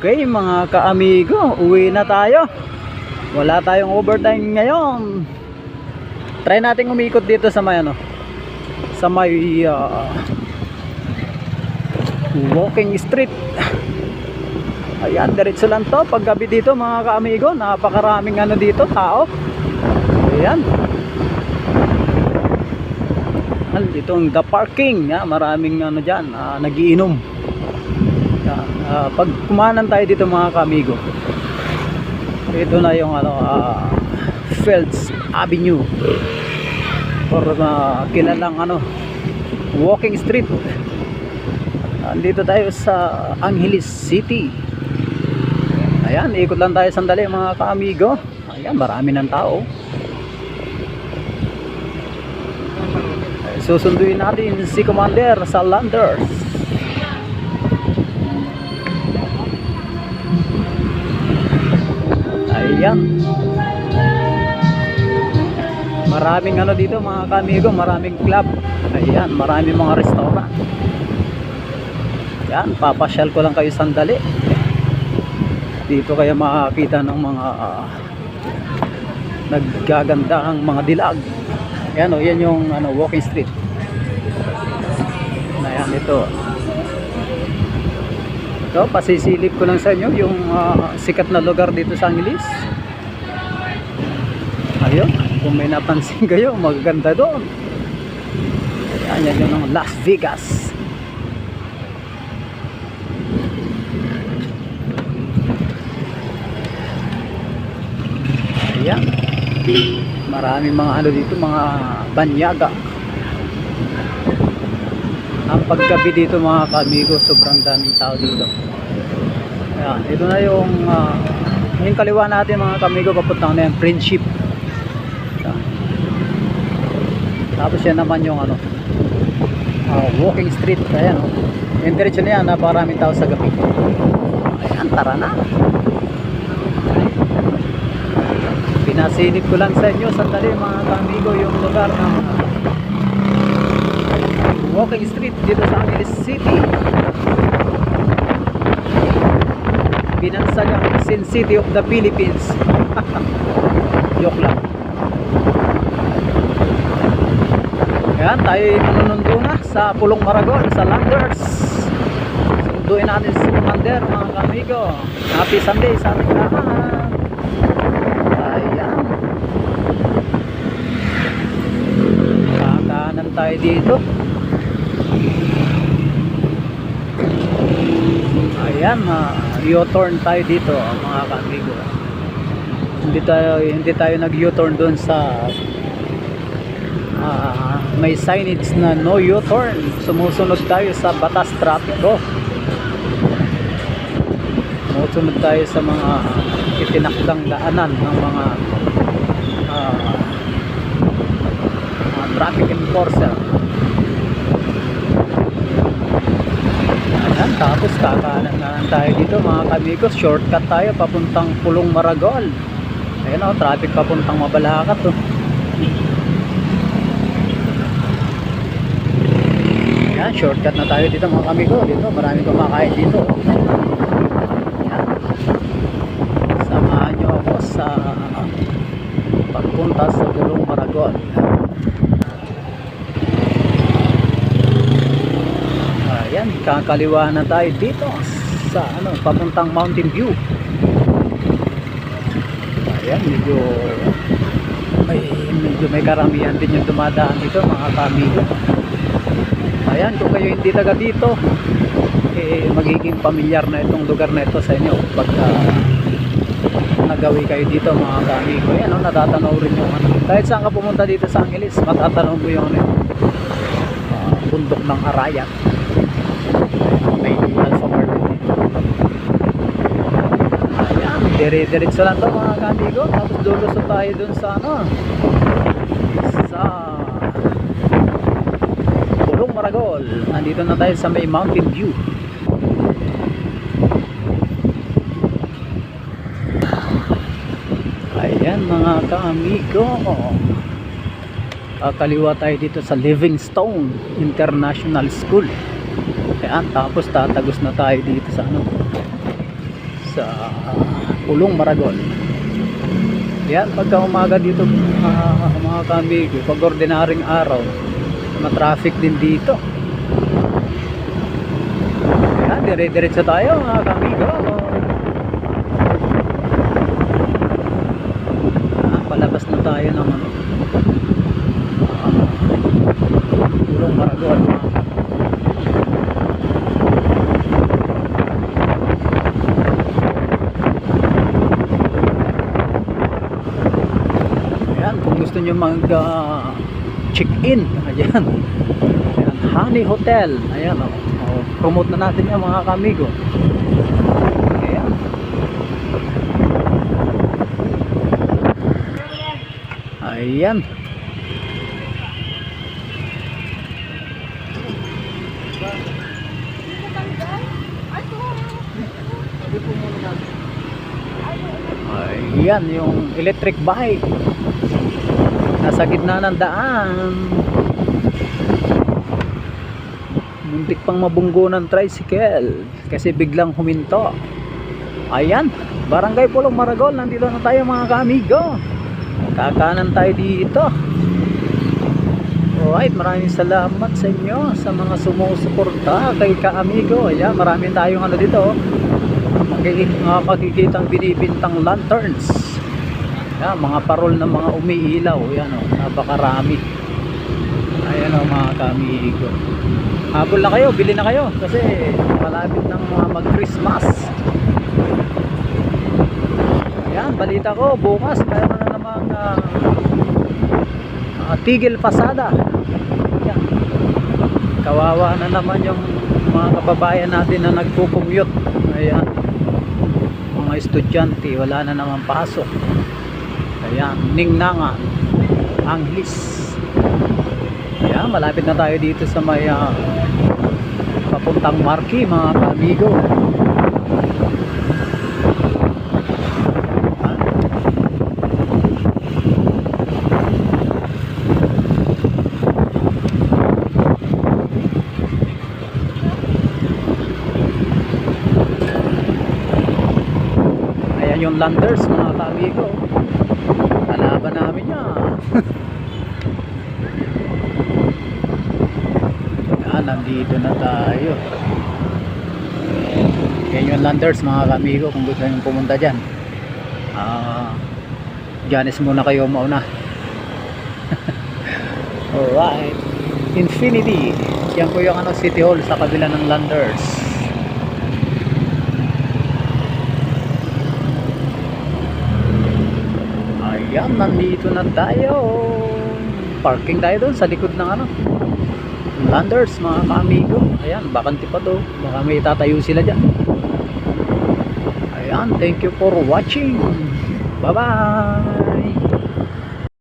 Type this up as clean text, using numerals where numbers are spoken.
Okay mga ka-amigo, uwi na tayo. Wala tayong overtime ngayon. Try natin umikot dito sa may sa may walking street. Ayan, diretso lang to. Pag gabi dito mga ka-amigo, napakaraming dito, tao. Ayan. Dito ang the parking, maraming dyan, nagiinom. Pag kumanan tayo dito mga ka-amigo, ito na yung Fields Avenue, or kilalang walking street. Andito tayo sa Angeles City. Ayan, ikot lang tayo sandali mga ka-amigo. Ayan, marami ng tao. Susunduin natin si Commander sa Landers. Ayan. Maraming dito mga ka-amigo, maraming club. Ayan, maraming mga restaurant. Ayan, papasyal ko lang kayo sandali. Dito kayo makakita ng mga naggagandahang mga dilag. Ayan yan yung walking street. Ayan, ito. So, pasisilip ko lang sa inyo yung sikat na lugar dito sa Angeles. Ayun, kung may napansin kayo, magaganda doon. Ayan, yan yung Las Vegas. Ayan. Maraming mga dito, mga banyaga. Ang paggabi dito mga ka-amigo, sobrang daming tao dito. Ayan, ito na yung kaliwa natin mga ka-amigo, papuntang na yung Friendship. Ayan. Tapos yan naman yung walking street. Ayan, yung diretso na yan, napakaraming tao sa gabi. Ayan, tara na. Pinasilip ko lang sa inyo sandali mga ka-amigo yung lugar ng walking street dito sa Angeles City. Binansagang Sin City of the Philippines. Joke lang. Ayan, tayo manunundo na sa Pulong Maragon, sa Landers. Sunduin natin si Commander mga ka-amigo. Happy Sunday sa ating lahat. Ayan, kakanan tayo dito. Ayan, U-turn tayo dito mga ka-amigo. Hindi tayo nag-U-turn doon sa may signage na no U-turn. Sumusunod tayo sa batas trapiko. Sumusunod tayo sa mga itinakdang daanan ng mga traffic enforcer. Ayan, tapos kakanan na lang tayo dito mga ka-amigo. Shortcut tayo papuntang Pulong Maragol. Ayan traffic papuntang Mabalacat Ayan, shortcut na tayo dito mga ka-amigo. Dito maraming kumakain dito. Ayan, samahan nyo ako sa pagpunta sa Pulong Maragol. Ayan, kakaliwa na tayo dito sa papuntang Mountain View. Ayan, medyo may karamihan din yung dumadaan dito mga ka-amigo. Ayan, kung kayo hindi taga dito, magiging pamilyar na itong lugar na ito sa inyo pagka nagawi kayo dito mga ka-amigo. Ayan, natatanaw rin yung kahit saan ka pumunta dito sa Angeles, matatanaw mo yung bundok ng Arayat. May Alphamart dito. Ayan, diretso lang to mga ka-amigo. Tapos lulusot tayo dun sa sa Pulong Maragol. Nandito na tayo sa may Mountain View. Ayan mga ka-amigo, kaliwa tayo dito sa Livingstone International School. Ayan, tapos tatagos na tayo dito sa sa Pulong Maragol. Yan, pagka umaga dito mga kamigo, pag ordinaryong araw, ma-traffic din dito. Yan, dire-diretso tayo mga kamigo. Palabas na tayo ng Pulong Maragol. Kung gusto nyo mag check-in, ayan, Honey Hotel, ayan, promote na natin yan mga kamigo. Ayan, ayan, ayan yung electric bike nasa gitna ng daan. Muntik pang mabunggo ng tricycle kasi biglang huminto. Ayan, Barangay Pulong Maragol, nandito na tayo mga kaamigo. Kakanan tayo dito. Alright, maraming salamat sa inyo sa mga sumusuporta kay kaamigo. Ayan, maraming tayong ano dito, makikitang binibintang lanterns. Yan, mga parol ng mga umiilaw. Yan o, napakarami. Ayan o mga kaamigo. Habol na kayo, bili na kayo kasi malapit ng mag-Christmas. Ayan, balita ko bukas mayroon na namang tigil pasada. Ayan, kawawa na naman yung mga kababayan natin na nagpo-commute. Ayan, mga estudyante wala na naman pasok. Ayan, Ningnangan, Anglis. Ayan, malapit na tayo dito sa may papuntang Marquee mga kaamigo. Ayan yung landers mga kaamigo. Kalaban namin yan. Yan, nandito na tayo. Yan yung landers mga kamigo, kung gusto nyo pumunta dyan. Diyanes muna kayo mauna. Alright, Infinity. Yan po yung City Hall sa kabila ng landers. Ayan, nandito na tayo. Parking tayo doon sa likod ng landers mga kaamigo. Ayan, bakante pa to. Baka may tatayo sila dyan. Ayan, thank you for watching. Bye bye.